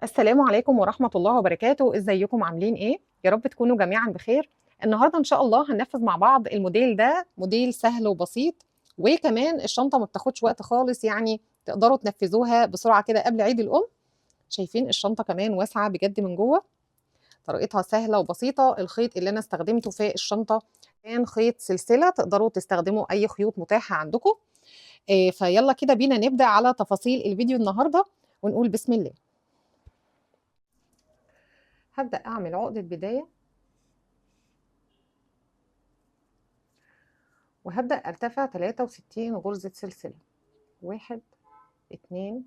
السلام عليكم ورحمة الله وبركاته، ازيكم عاملين ايه؟ يا رب تكونوا جميعا بخير. النهارده ان شاء الله هننفذ مع بعض الموديل ده، موديل سهل وبسيط، وكمان الشنطة ما بتاخدش وقت خالص، يعني تقدروا تنفذوها بسرعة كده قبل عيد الأم. شايفين الشنطة كمان واسعة بجد من جوه، طريقتها سهلة وبسيطة. الخيط اللي انا استخدمته في الشنطة كان خيط سلسلة، تقدروا تستخدموا اي خيوط متاحة عندكم. فيلا كده بينا نبدأ على تفاصيل الفيديو النهارده ونقول بسم الله. هبدأ أعمل عقدة بداية، وهبدأ أرتفع 63 غرزة سلسلة. 1 2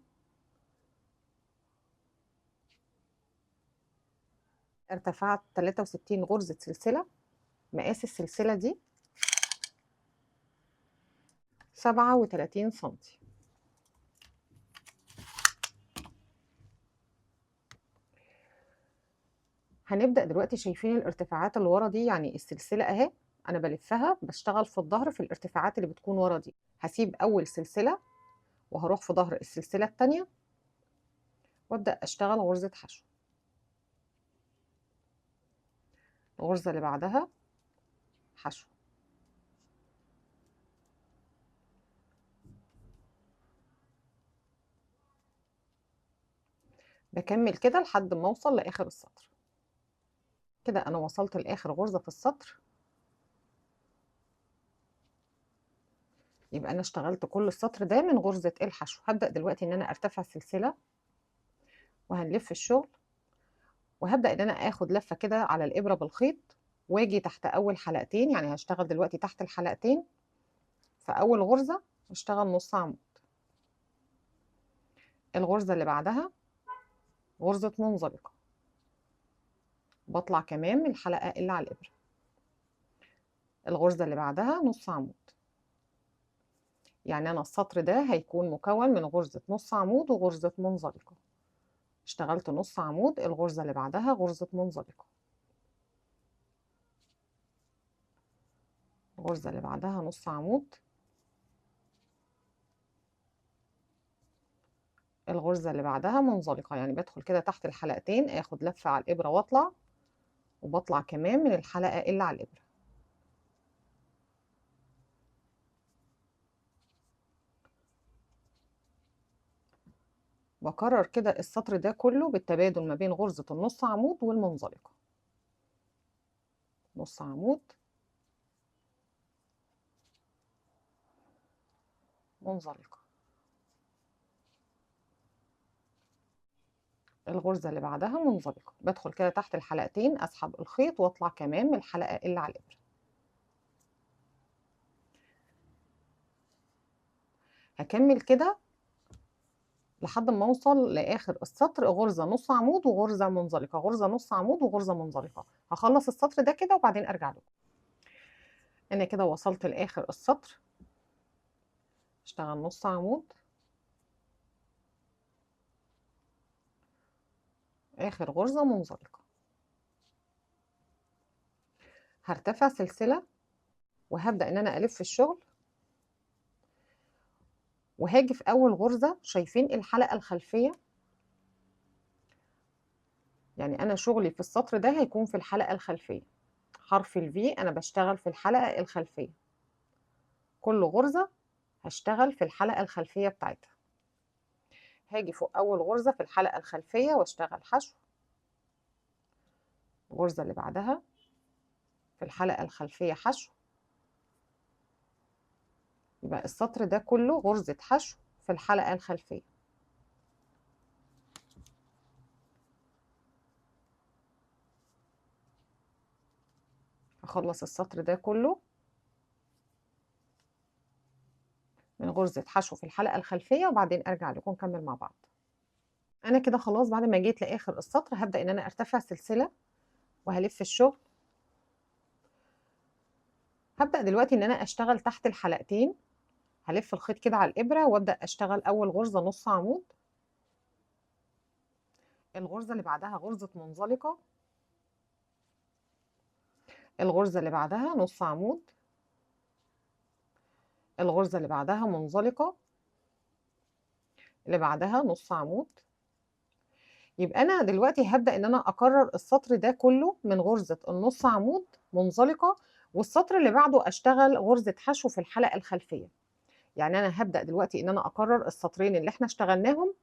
ارتفعت 63 غرزة سلسلة. مقاس السلسلة دي 37 سنتي. هنبدأ دلوقتي، شايفين الارتفاعات اللي ورا دي؟ يعني السلسلة اهي، أنا بلفها بشتغل في الظهر في الارتفاعات اللي بتكون ورا دي. هسيب أول سلسلة وهروح في ظهر السلسلة التانية وأبدأ أشتغل غرزة حشو. الغرزة اللي بعدها حشو. بكمل كده لحد ما أوصل لآخر السطر. كده أنا وصلت لآخر غرزة في السطر، يبقى انا اشتغلت كل السطر ده من غرزة الحشو. هبدأ دلوقتي ان انا ارتفع سلسلة وهنلف الشغل، وهبدأ ان انا اخد لفة كده على الابرة بالخيط، واجي تحت اول حلقتين. يعني هشتغل دلوقتي تحت الحلقتين. في اول غرزة هشتغل نص عمود. الغرزة اللي بعدها غرزة منزلقة، بطلع كمان من الحلقة اللي على الابرة. الغرزة اللي بعدها نص عمود. يعني انا السطر ده هيكون مكون من غرزة نص عمود وغرزة منزلقة. اشتغلت نص عمود، الغرزة اللي بعدها غرزة منزلقة، الغرزة اللي بعدها نص عمود، الغرزة اللي بعدها منزلقة. يعني بدخل كده تحت الحلقتين، اخد لفة على الإبرة واطلع، وبطلع كمان من الحلقة اللي على الإبرة. بكرر كده السطر ده كله بالتبادل ما بين غرزة النص عمود والمنزلقة. نص عمود، منزلقة، الغرزة اللي بعدها منزلقة. بدخل كده تحت الحلقتين، اسحب الخيط واطلع كمان من الحلقة اللي على الإبرة. هكمل كده لحد ما اوصل لاخر السطر، غرزة نص عمود وغرزة منزلقة، غرزة نص عمود وغرزة منزلقة. هخلص السطر ده كده وبعدين ارجع لكم. انا كده وصلت لاخر السطر. اشتغل نص عمود، اخر غرزة منزلقة. هرتفع سلسلة وهبدأ ان انا الف الشغل، وهاجي في اول غرزة. شايفين الحلقة الخلفية؟ يعني انا شغلي في السطر ده هيكون في الحلقة الخلفية. حرف الفي انا بشتغل في الحلقة الخلفية. كل غرزة هشتغل في الحلقة الخلفية بتاعتها. هاجي فوق اول غرزة في الحلقة الخلفية واشتغل حشو. الغرزة اللي بعدها في الحلقة الخلفية حشو. يبقى السطر ده كله غرزة حشو في الحلقة الخلفية. هخلص السطر ده كله من غرزة حشو في الحلقة الخلفية، وبعدين ارجع لكم نكمل مع بعض. انا كده خلاص بعد ما جيت لاخر السطر، هبدأ ان انا ارتفع سلسلة وهلف الشغل. هبدأ دلوقتي ان انا اشتغل تحت الحلقتين. هلف الخيط كده على الابرة وابدأ اشتغل اول غرزة نص عمود. الغرزة اللي بعدها غرزة منزلقة، الغرزة اللي بعدها نص عمود، الغرزة اللي بعدها منزلقة، اللي بعدها نص عمود. يبقى أنا دلوقتي هابدأ إن أنا أكرر السطر ده كله من غرزة النص عمود منزلقة، والسطر اللي بعده أشتغل غرزة حشو في الحلقة الخلفية. يعني أنا هابدأ دلوقتي إن أنا أكرر السطرين اللي إحنا اشتغلناهم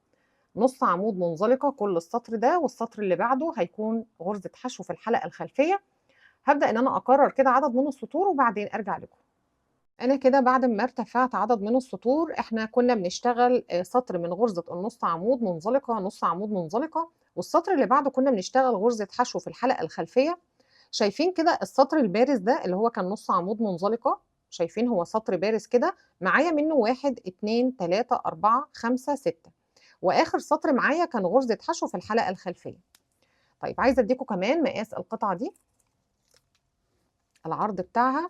نص عمود منزلقة كل السطر ده، والسطر اللي بعده هيكون غرزة حشو في الحلقة الخلفية. هابدأ إن أنا أكرر كده عدد من السطور وبعدين أرجع لكم. أنا كده بعد ما ارتفعت عدد من السطور، إحنا كنا بنشتغل سطر من غرزة النص عمود منزلقة، نص عمود منزلقة، والسطر اللي بعده كنا بنشتغل غرزة حشو في الحلقة الخلفية. شايفين كده السطر البارز ده اللي هو كان نص عمود منزلقة؟ شايفين هو سطر بارز كده معايا منه 1 2 3 4 5 6، وآخر سطر معايا كان غرزة حشو في الحلقة الخلفية. طيب عايزة أديكم كمان مقاس القطعة دي، العرض بتاعها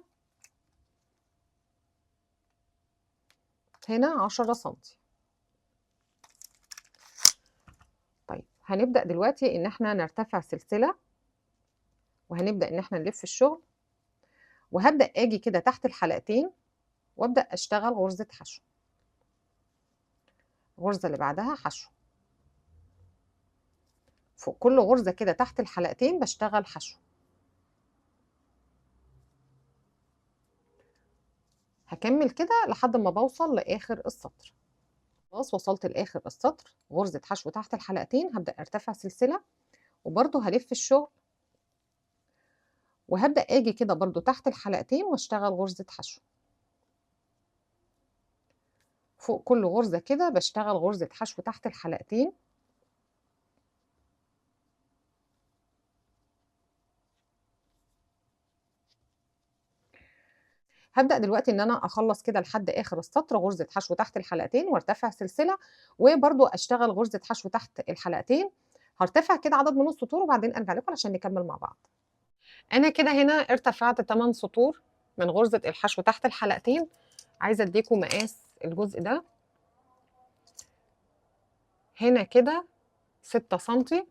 هنا 10 سنتي. طيب هنبدأ دلوقتي إن احنا نرتفع سلسلة، وهنبدأ إن احنا نلف الشغل، وهبدأ آجي كده تحت الحلقتين وأبدأ أشتغل غرزة حشو. الغرزة اللي بعدها حشو، فوق كل غرزة كده تحت الحلقتين بشتغل حشو. هكمل كده لحد ما بوصل لآخر السطر. خلاص وصلت لآخر السطر، غرزة حشو تحت الحلقتين، هبدأ أرتفع سلسلة وبرضه هلف الشغل، وهبدأ آجي كده برضه تحت الحلقتين واشتغل غرزة حشو. فوق كل غرزة كده بشتغل غرزة حشو تحت الحلقتين. هبدأ دلوقتي إن أنا أخلص كده لحد آخر السطر غرزة حشو تحت الحلقتين وارتفع سلسلة، وبرضه أشتغل غرزة حشو تحت الحلقتين. هارتفع كده عدد من السطور وبعدين أرجع لكم عشان نكمل مع بعض. أنا كده هنا ارتفعت 8 سطور من غرزة الحشو تحت الحلقتين. عايزة أديكم مقاس الجزء ده، هنا كده 6 سنتي،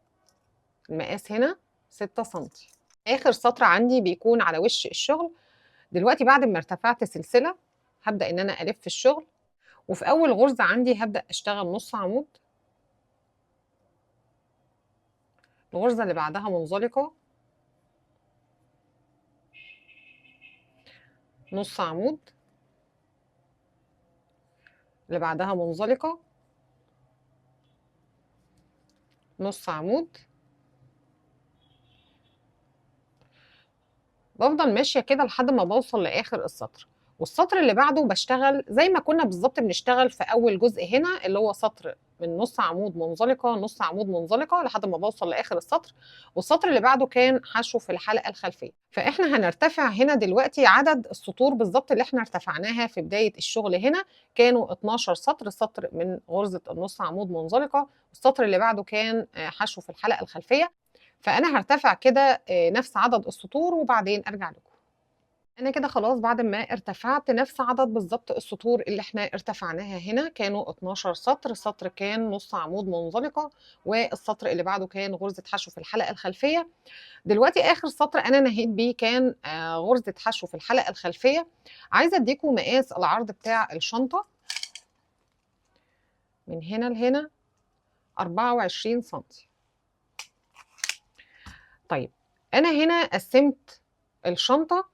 المقاس هنا 6 سنتي. آخر سطر عندي بيكون على وش الشغل. دلوقتي بعد ما ارتفعت سلسلة هبدأ إن أنا ألف الشغل، وفي أول غرزة عندي هبدأ أشتغل نص عمود، الغرزة اللي بعدها منزلقة، نص عمود، اللي بعدها منزلقة، نص عمود. بفضل ماشية كده لحد ما بوصل لآخر السطر، والسطر اللي بعده بشتغل زي ما كنا بالظبط بنشتغل في أول جزء هنا، اللي هو سطر من نص عمود منزلقة نص عمود منزلقة لحد ما بوصل لآخر السطر، والسطر اللي بعده كان حشو في الحلقة الخلفية. فإحنا هنرتفع هنا دلوقتي عدد السطور بالظبط اللي إحنا ارتفعناها في بداية الشغل هنا كانوا 12 سطر، سطر من غرزة النص عمود منزلقة، والسطر اللي بعده كان حشو في الحلقة الخلفية. فأنا هارتفع كده نفس عدد السطور وبعدين أرجع لكم. أنا كده خلاص بعد ما ارتفعت نفس عدد بالضبط السطور اللي إحنا ارتفعناها هنا، كانوا 12 سطر، سطر كان نص عمود منزلقة، والسطر اللي بعده كان غرزة حشو في الحلقة الخلفية. دلوقتي آخر سطر أنا نهيت بيه كان غرزة حشو في الحلقة الخلفية. عايزة أديكم مقاس العرض بتاع الشنطة من هنا لهنا 24 سنتي. طيب أنا هنا قسمت الشنطة،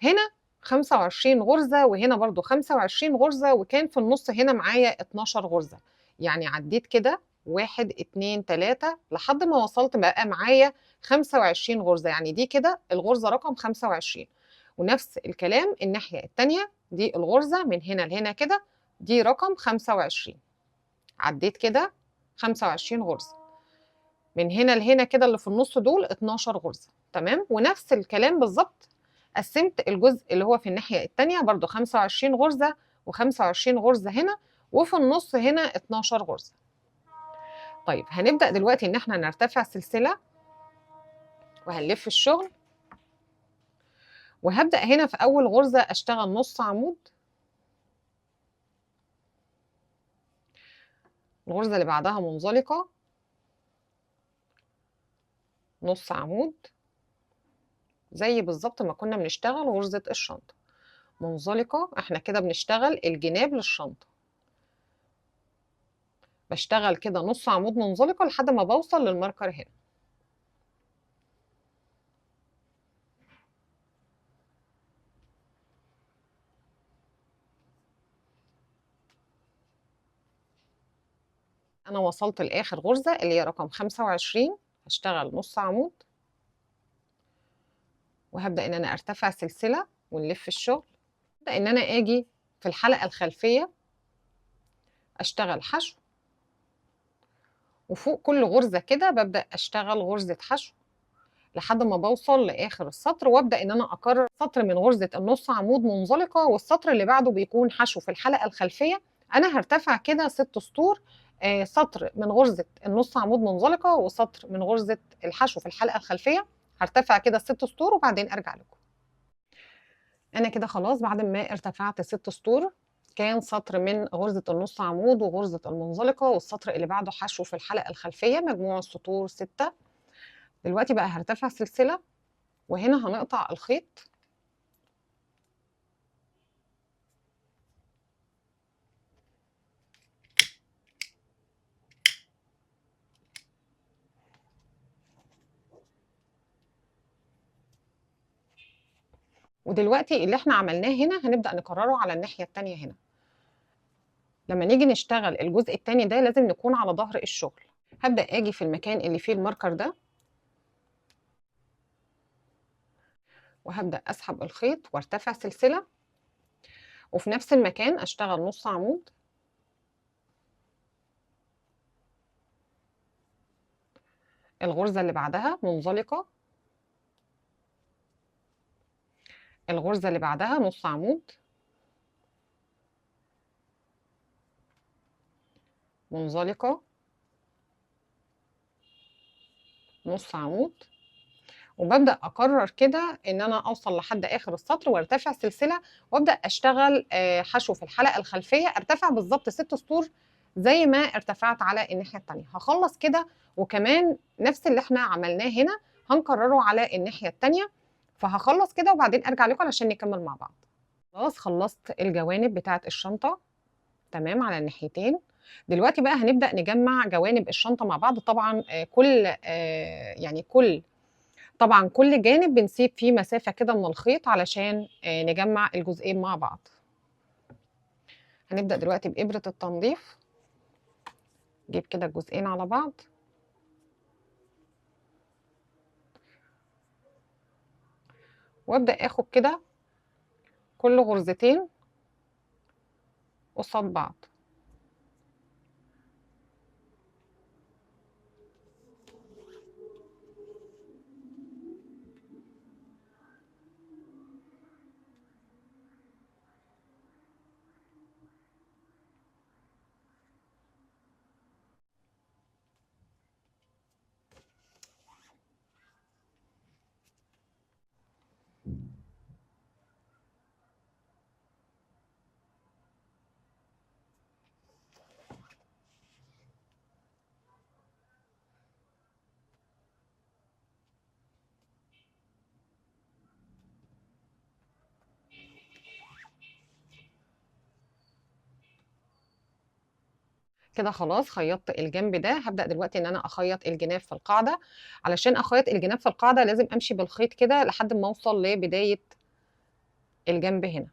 هنا 25 غرزة وهنا برضو 25 غرزة، وكان في النص هنا معايا 12 غرزة. يعني عديت كده 1 2 3 لحد ما وصلت بقى معايا 25 غرزة، يعني دي كده الغرزة رقم 25. ونفس الكلام الناحية التانية، دي الغرزة من هنا لهنا كده، دي رقم 25. عديت كده 25 غرزة، من هنا لهنا كده اللي في النص دول 12 غرزة. تمام، ونفس الكلام بالظبط قسمت الجزء اللي هو في الناحية التانية برضو 25 غرزة و25 غرزة هنا، وفي النص هنا 12 غرزة. طيب هنبدأ دلوقتي ان احنا نرتفع سلسلة وهنلف الشغل، وهبدأ هنا في أول غرزة أشتغل نص عمود، الغرزة اللي بعدها منزلقة، نص عمود، زي بالظبط ما كنا بنشتغل غرزة الشنطة منزلقة. احنا كده بنشتغل الجناب للشنطة، بشتغل كده نص عمود منزلقة لحد ما بوصل للماركر هنا. انا وصلت لاخر غرزة اللي هي رقم 25. هشتغل نص عمود وهبدأ ان انا ارتفع سلسلة ونلف الشغل. هبدأ ان انا اجي في الحلقة الخلفية اشتغل حشو، وفوق كل غرزة كده ببدأ اشتغل غرزة حشو لحد ما بوصل لاخر السطر، وابدا ان انا اكرر سطر من غرزه النص عمود منزلقه، والسطر اللي بعده بيكون حشو في الحلقه الخلفيه. انا هرتفع كده 6 سطور، سطر من غرزه النص عمود منزلقه وسطر من غرزه الحشو في الحلقه الخلفيه. هرتفع كده 6 سطور وبعدين ارجع لكم. انا كده خلاص بعد ما ارتفعت 6 سطور، كان سطر من غرزه النص عمود وغرزه المنزلقه والسطر اللي بعده حشو في الحلقه الخلفيه، مجموع السطور 6. دلوقتي بقى هرتفع سلسله وهنا هنقطع الخيط. ودلوقتي اللي احنا عملناه هنا هنبدأ نكرره على الناحية التانية هنا. لما نيجي نشتغل الجزء التاني ده لازم نكون على ظهر الشغل. هبدأ اجي في المكان اللي فيه الماركر ده وهبدأ اسحب الخيط وارتفع سلسلة، وفي نفس المكان اشتغل نص عمود، الغرزة اللي بعدها منزلقة، الغرزة اللي بعدها نص عمود، منزلقة، نص عمود، وببدأ أكرر كده إن أنا أوصل لحد آخر السطر وارتفع سلسلة، وأبدأ أشتغل حشو في الحلقة الخلفية، ارتفع بالظبط 6 سطور زي ما ارتفعت على الناحية التانية. هخلص كده، وكمان نفس اللي احنا عملناه هنا هنكرره على الناحية التانية. فهخلص كده وبعدين أرجع لكم علشان نكمل مع بعض. خلاص خلصت الجوانب بتاعة الشنطة تمام على الناحيتين. دلوقتي بقى هنبدأ نجمع جوانب الشنطة مع بعض. طبعا طبعا كل جانب بنسيب فيه مسافة كده من الخيط علشان نجمع الجزئين مع بعض. هنبدأ دلوقتي بإبرة التنظيف، نجيب كده الجزئين على بعض وابدأ اخد كده كل غرزتين قصاد بعض. كده خلاص خيطت الجنب ده. هبدأ دلوقتي ان انا اخيط الجناب في القاعدة. علشان اخيط الجناب في القاعدة لازم امشي بالخيط كده لحد ما اوصل لبداية الجنب هنا.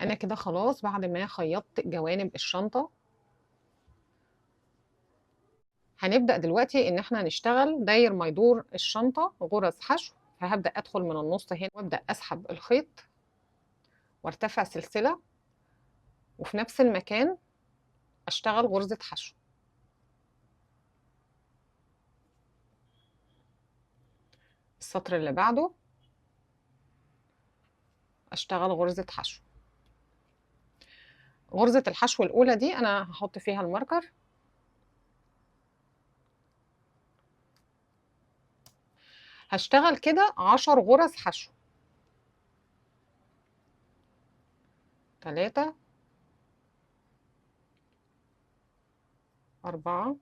انا كده خلاص بعد ما خيطت جوانب الشنطة هنبدأ دلوقتي ان احنا نشتغل داير ما يدور الشنطة غرز حشو. فهبدأ ادخل من النص هنا وابدأ اسحب الخيط وارتفع سلسلة، وفي نفس المكان اشتغل غرزة حشو. السطر اللي بعده اشتغل غرزة حشو. غرزة الحشو الاولى دي انا هحط فيها الماركر. هشتغل كده 10 غرز حشو. 3 4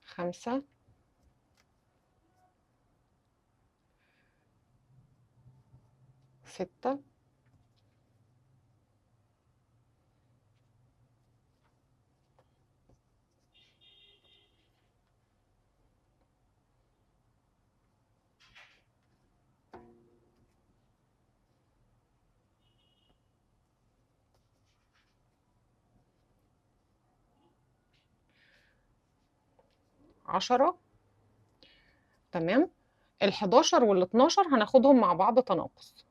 5 6 10. تمام. ال11 وال12 هناخدهم مع بعض تناقص.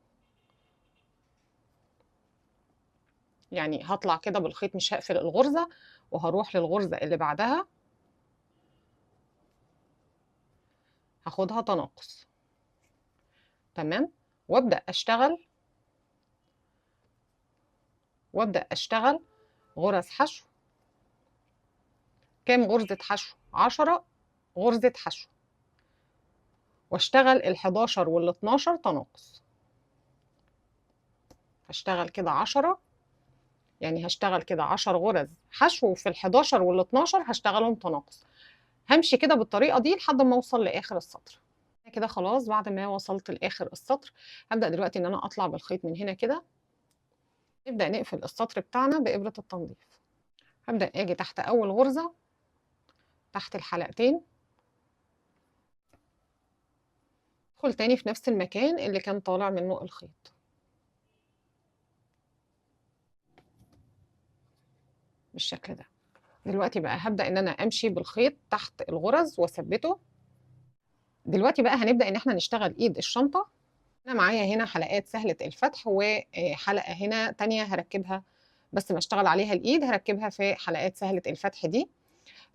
يعني هطلع كده بالخيط، مش هقفل الغرزة، وهروح للغرزة اللي بعدها هاخدها تناقص. تمام. وابدأ اشتغل غرز حشو. كام غرزة حشو؟ 10 غرزة حشو. واشتغل ال11 وال12 تناقص. هشتغل كده 10، يعني هشتغل كده 10 غرز حشو، وفي ال11 وال12 هشتغلهم تناقص. همشي كده بالطريقة دي لحد ما اوصل لاخر السطر. كده خلاص بعد ما وصلت لاخر السطر، هبدأ دلوقتي ان انا اطلع بالخيط من هنا كده. نبدأ نقفل السطر بتاعنا بإبرة التنظيف. هبدأ اجي تحت اول غرزة، تحت الحلقتين، ادخل تاني في نفس المكان اللي كان طالع منه الخيط بالشكل ده. دلوقتي بقى هبدأ ان انا امشي بالخيط تحت الغرز واثبته. دلوقتي بقى هنبدأ ان احنا نشتغل ايد الشنطة. انا معايا هنا حلقات سهلة الفتح، وحلقة هنا تانية هركبها، بس ما اشتغل عليها الايد هركبها في حلقات سهلة الفتح دي.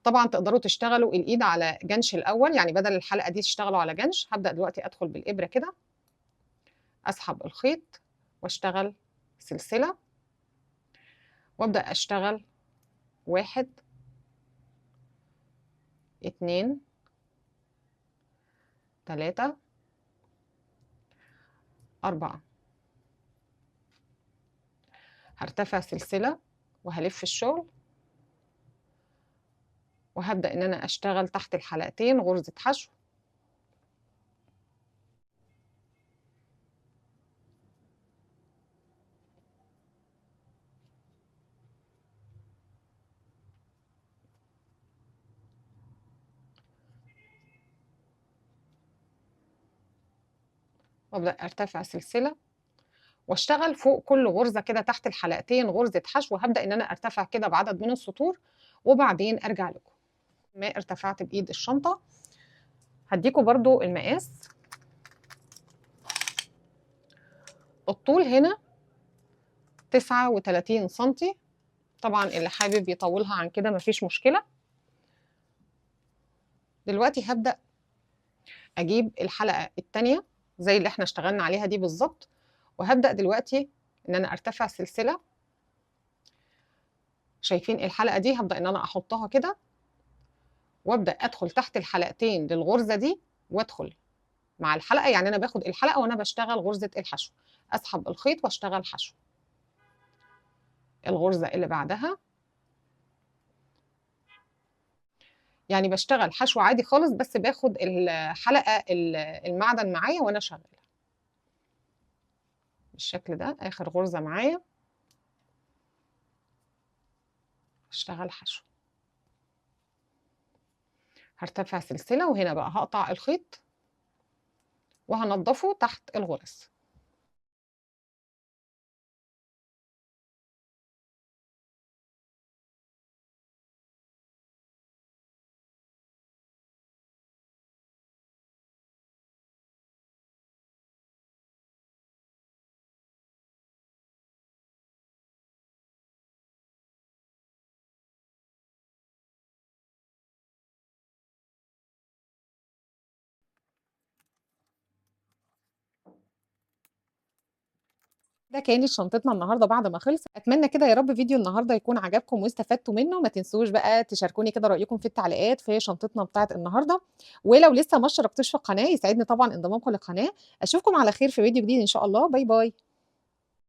طبعا تقدروا تشتغلوا الايد على جنش الاول، يعني بدل الحلقة دي تشتغلوا على جنش. هبدأ دلوقتي ادخل بالابرة كده، اسحب الخيط واشتغل سلسلة، وابدأ اشتغل 1 2 3 4. هرتفع سلسلة وهلف الشغل، وهبدأ ان انا اشتغل تحت الحلقتين غرزة حشو. وابدأ ارتفع سلسلة واشتغل فوق كل غرزة كده تحت الحلقتين غرزة حشو. وهبدأ ان انا ارتفع كده بعدد من السطور، وبعدين ارجع لكم. ما ارتفعت بايد الشنطة، هديكوا برضو المقاس. الطول هنا 39 سنتي. طبعا اللي حابب يطولها عن كده مفيش مشكلة. دلوقتي هبدأ اجيب الحلقة التانية زي اللي احنا اشتغلنا عليها دي بالظبط، وهبدأ دلوقتي ان انا ارتفع سلسلة. شايفين الحلقة دي؟ هبدأ ان انا احطها كده، وابدأ ادخل تحت الحلقتين للغرزة دي، وادخل مع الحلقة. يعني انا باخد الحلقة وانا بشتغل غرزة الحشو، اسحب الخيط واشتغل حشو. الغرزة اللي بعدها يعني بشتغل حشو عادي خالص، بس باخد الحلقة المعدن معايا وانا شغالة بالشكل ده. اخر غرزة معايا اشتغل حشو. هرتفع سلسلة، وهنا بقى هقطع الخيط وهنضفه تحت الغرز. ده كانت شنطتنا النهارده بعد ما خلصت. اتمنى كده يا رب فيديو النهارده يكون عجبكم واستفدتوا منه. ما تنسوش بقى تشاركوني كده رايكم في التعليقات في شنطتنا بتاعه النهارده، ولو لسه ما اشتركتوش في القناه يسعدني طبعا انضمامكم للقناه. اشوفكم على خير في فيديو جديد ان شاء الله. باي باي.